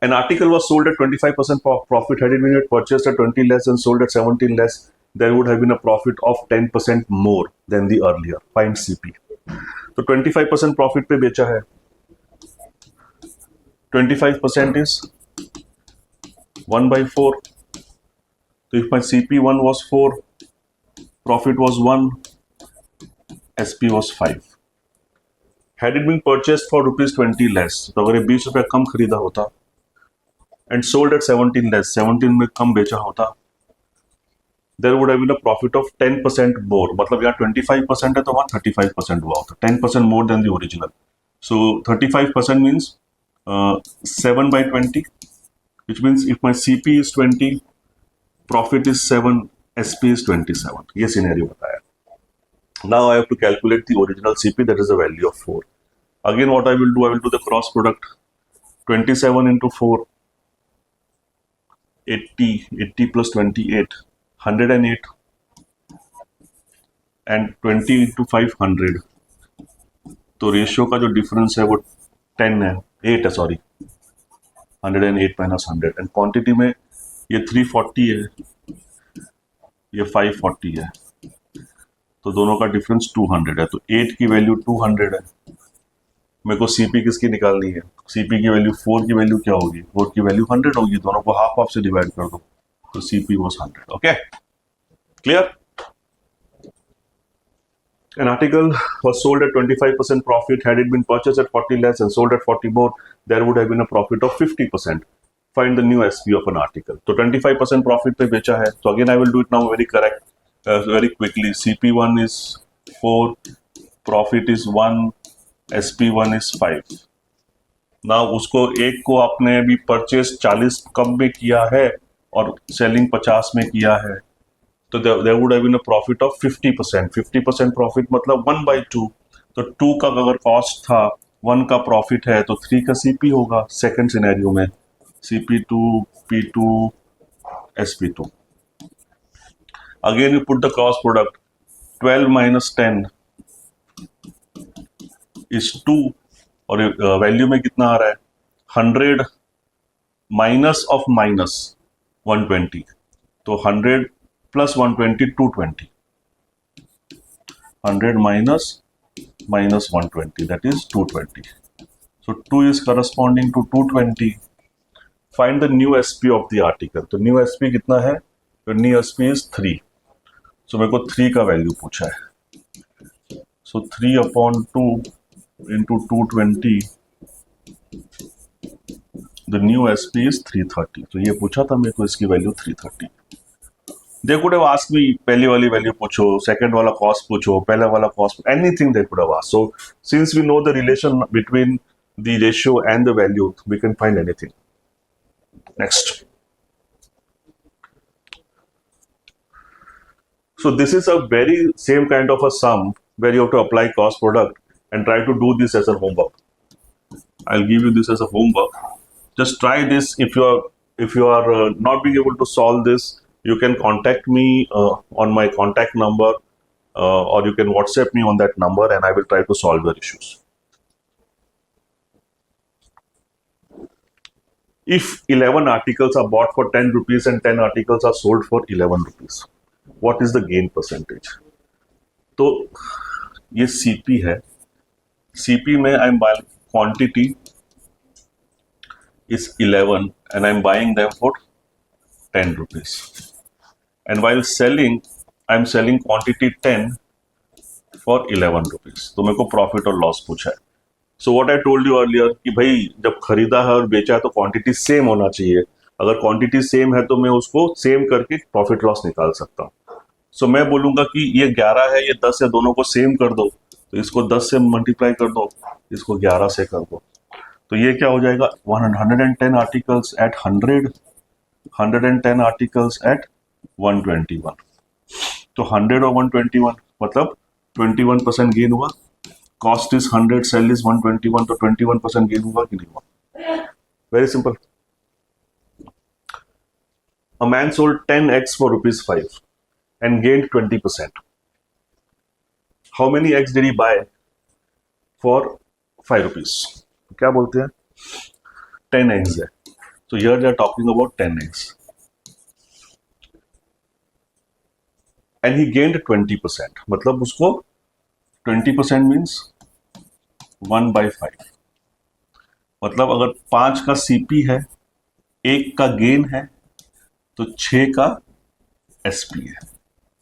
An article was sold at 25% profit. Had it been purchased at 20 less and sold at 17 less, there would have been a profit of 10% more than the earlier. Find CP. तो 25% profit पे बेचा है. 25% is 1/4. So if my CP1 was 4, profit was 1, SP was 5. Had it been purchased for ₹20 less, तो अगर ये 20 रुपया कम खरीदा होता and sold at 17 less, 17 में कम बेचा होता, there would have been a profit of 10% more. मतलब यहाँ 25% है तो वहाँ 35% हुआ होता, 10% more than the original. So 35% means 7/20, which means if my CP is 20, profit is 7, SP is 27. ये scenario बताया. Now I have to calculate the original CP, that is a value of 4. Again, what I will do the cross product. 27 into 4, 80 plus 28, 108, and 20 into 500. तो ratio का जो difference है वो 10 है, 8 है, sorry, 108 minus 100. And quantity में ये 340 है, ये 540 है, तो दोनों का डिफरेंस 200 है. तो 8 की वैल्यू 200 है. मेरे को सीपी किसकी निकालनी है? सीपी की वैल्यू 4 की वैल्यू क्या होगी? 4 की वैल्यू 100 होगी. दोनों को हाफ से डिवाइड कर दो, तो CP was 100. Okay, clear? An article was sold at 25% profit. Had it been purchased at 40 less and sold at 40 more, there would have been a profit of 50%. Find the new SP of an article. So 25% profit पे बेचा है. So again I will do it now very quickly. CP1 is 4, profit is 1, SP1 is 5. Now उसको एक को आपने अभी purchase 40 कम में किया है और सेलिंग 50 में किया है, तो there would have been a profit of 50%. 50% profit मतलब 1/2. तो 2 का अगर कॉस्ट था, 1 का प्रॉफिट है, तो 3 का सीपी होगा. सेकंड सिनेरियो में CP2, P2, SP2. Again you put the cross product. 12 minus 10 is 2. और वैल्यू में कितना आ रहा है? 100 माइनस ऑफ माइनस 120. तो 100 plus 120, 220. 100 minus 120, that is 220. So 2 is corresponding to 220. Find the new SP of the article. तो new SP कितना है? तो new SP is 3. So मेरे को 3 का वैल्यू पूछा है. So 3/2 into 220, the new SP is 330. तो ये पूछा था मेरे को, इसकी value 330. They could have asked me पहली वाली वैल्यू पूछो, सेकंड वाला कॉस्ट पूछो, पहला वाला cost, anything they could have asked. So since we know the relation between the ratio and the value, we can find anything. Next. So this is a very same kind of a sum where you have to apply cost product and try to do this as a homework. I'll give you this as a homework. Just try this. If you are not being able to solve this, you can contact me on my contact number, or you can WhatsApp me on that number, and I will try to solve your issues. If 11 articles are bought for 10 rupees and 10 articles are sold for 11 rupees, what is the gain percentage? तो ये CP है. CP में I am buying quantity is 11 and I am buying them for 10 rupees. And while selling, I am selling quantity 10 for 11 rupees. तो मेरे को profit और loss पूछा है. So what I told you earlier कि भाई जब खरीदा है और बेचा है तो क्वांटिटी सेम होना चाहिए. अगर क्वांटिटी सेम है तो मैं उसको सेम करके प्रॉफिट लॉस निकाल सकता हूँ. So मैं बोलूँगा कि ये 11 है, ये 10 है, दोनों को सेम कर दो. तो इसको 10 से मल्टीप्लाई कर दो, इसको 11 से कर दो. तो ये क्या हो जाएगा? 110 आर्टिकल्स एट 100, 110 आर्टिकल्स एट 121. तो 100 और 121 मतलब 21% गेन हुआ. कॉस्ट इज 100, सेल इज 121, तो 21% गेन हुआ कि नहीं हुआ? Very simple. A man sold 10 eggs for ₹5 and gained 20%. How many eggs did he buy for ₹5? क्या बोलते हैं? 10 eggs है. So here they are talking about 10x. And he gained 20%. मतलब उसको 20% मीन्स 1/5. मतलब अगर 5 का CP है, 1 का गेन है, तो 6 का SP है.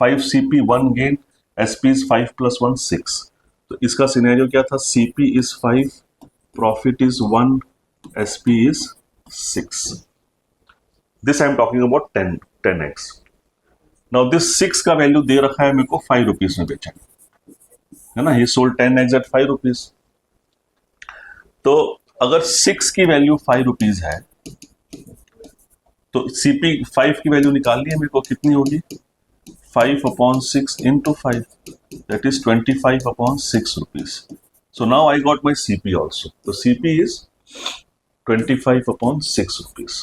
5 CP 1 गेन, SP is 5 + 1 6. तो इसका सिनेरियो क्या था? CP is 5, profit is 1, SP is 6. This I am talking about 10x. Now this 6 का वैल्यू दे रखा है मेरे को 5 रुपीज में बेचा है ना. He sold 10x at 5 rupees. तो अगर 6 की वैल्यू 5 रुपीज है तो CP 5 की वैल्यू निकालनी है मेरे को. कितनी होगी? 5/6 into 5, that is 25/6 rupees. So now I got my CP also. So CP is 25/6 rupees.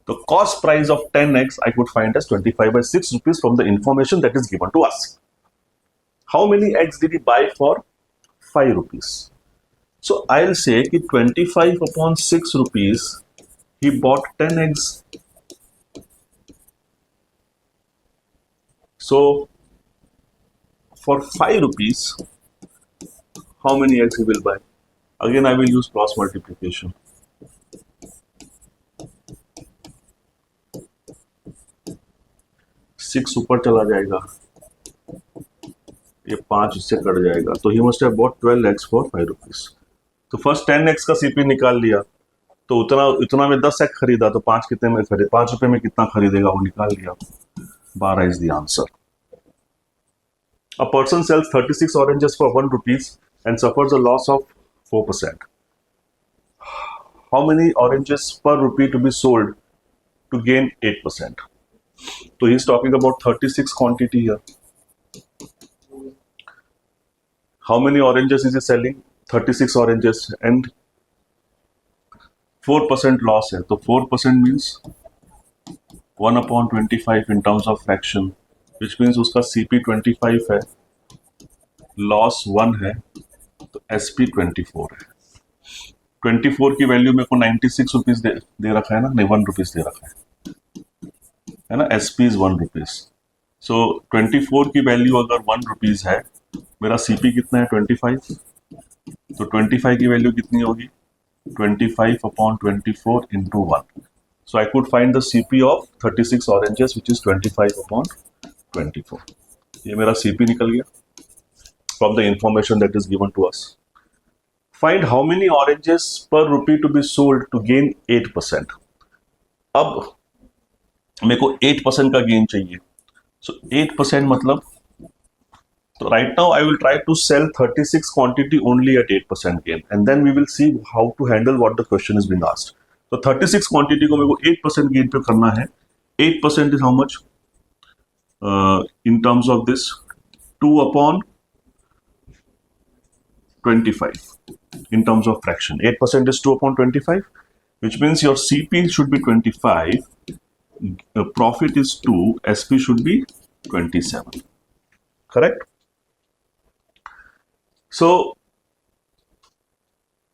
The cost price of 10x I could find as 25/6 rupees from the information that is given to us. How many eggs did he buy for 5 rupees? So I'll say कि 25/6 rupees he bought 10 eggs. So for 5 rupees, how many eggs he will buy? Again, I will use cross multiplication. 6 ऊपर चला जाएगा, ये 5 इससे cut जाएगा, तो he must have bought 12 eggs for 5 rupees. तो first 10 eggs का CP निकाल लिया, तो उतना में 10 egg खरीदा, तो 5 कितने में खरीद, 5 रुपए में कितना खरीदेगा वो निकाल लिया. 12 is the answer. A person sells 36 oranges for 1 rupees and suffers a loss of 4%. How many oranges per rupee to be sold to gain 8%? So he is talking about 36 quantity here. How many oranges is he selling? 36 oranges and 4% loss है, तो 4% means 1/25 in terms of fraction, which means उसका CP 25 है, loss 1 है, तो SP 24 है. 24 की value मेरे को 96 रुपीज दे रखा है ना, नहीं 1 रुपीज दे रखा है ना. SP is 1 rupees. So 24 की वैल्यू अगर 1 रुपीज है, मेरा CP कितना है? 25. तो 25 की वैल्यू कितनी होगी? 25/24 into 1. So I could find the CP of 36 oranges, which is 25/24. ये मेरा CP निकल गया from the information that is given to us. Find how many oranges per rupee to be sold to gain 8%. अब मेरे को 8% का gain चाहिए. So 8% मतलब, so right now I will try to sell 36 quantity only at 8% gain, and then we will see how to handle what the question is being asked. So 36 quantity को मेरे को 8% gain पे करना है. 8% is how much? In terms of this, 2/25 in terms of fraction. 8% is 2/25, which means your CP should be 25, profit is 2, SP should be 27. Correct? So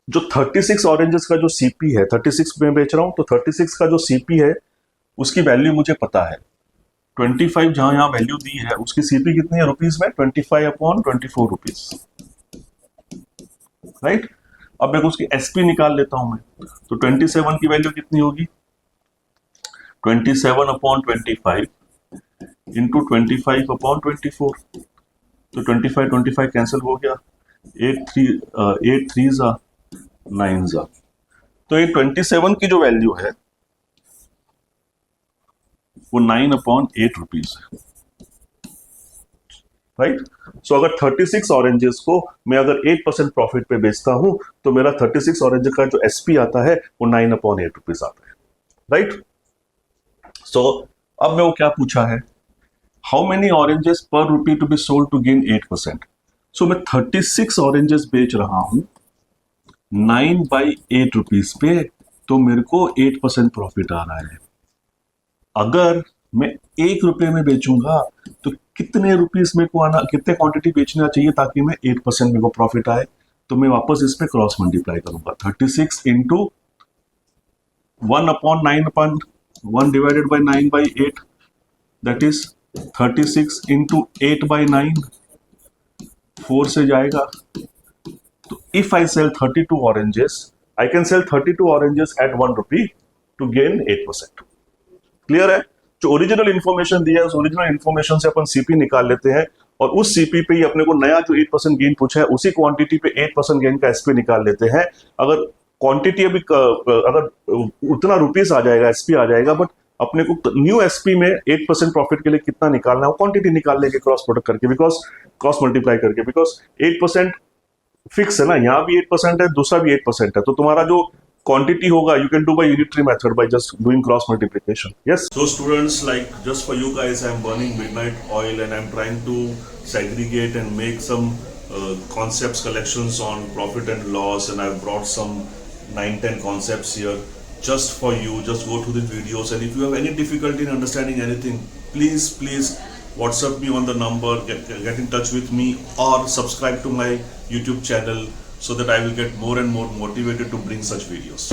जो 36 oranges का जो CP है, 36 में बेच रहा हूं, तो 36 का जो CP है उसकी वैल्यू मुझे पता है. 25 जहां यहां वैल्यू दी है, उसकी CP कितनी है रुपीज में? 25/24 रुपीज. राइट? अब मैं उसकी SP निकाल लेता हूं मैं. तो 27 की वैल्यू कितनी होगी? 27/25 इंटू 25/24. तो 25 कैंसिल हो गया, 8 3 9 जा. तो ये 27 की जो वैल्यू है वो 9/8 रुपीज है. राइट? सो अगर 36 ऑरेंजेस को मैं अगर 8% प्रॉफिट पे बेचता हूं, तो मेरा 36 ऑरेंज का जो SP आता है वो 9/8 रुपीज आता है. राइट? सो अब मैं वो क्या पूछा है? How many oranges per rupee to be sold to gain 8%. So मैं 36 ऑरेंजेस बेच रहा हूं 9/8 रुपीज पे, तो मेरे को 8% प्रॉफिट आ रहा है. अगर मैं 1 रुपए में बेचूंगा तो कितने रुपीस मेरे को आना, कितने क्वांटिटी बेचना चाहिए ताकि मैं 8% मेरे को प्रॉफिट आए? तो मैं वापस इस पे क्रॉस मल्टीप्लाई करूंगा. 36 into 1 divided by 9 by 8, that is 36 into 8 by 9, 4 से जाएगा. तो if I sell 32 oranges, I can sell 32 oranges at 1 rupee to gain 8%. Clear है? जो ओरिजिनल इन्फॉर्मेशन दिया है उस ओरिजिनल इन्फॉर्मेशन से अपन सीपी निकाल लेते हैं और उस सीपी पे ही अपने को नया जो 8% गेन पूछा है उसी क्वांटिटी पे 8% गेन का एसपी निकाल लेते हैं. अगर क्वांटिटी अभी अगर उतना रुपीस आ जाएगा, एसपी आ जाएगा, बट अपने को न्यू एसपी में 8% प्रॉफिट के लिए कितना निकालना है वो क्वांटिटी निकाल लेंगे क्रॉस प्रोडक्ट करके, बिकॉज क्रॉस मल्टीप्लाई करके, बिकॉज 8% फिक्स है ना. यहाँ भी 8% है, दूसरा भी 8% है. तो तुम्हारा जो quantity hoga you can do by unitary method by just doing cross multiplication. Yes, so students, like just for you guys I'm burning midnight oil and I'm trying to segregate and make some concepts collections on profit and loss, and I've brought some 9-10 concepts here just for you. Just go through the videos, and if you have any difficulty in understanding anything, please WhatsApp me on the number, get in touch with me, or subscribe to my YouTube channel so that I will get more and more motivated to bring such videos.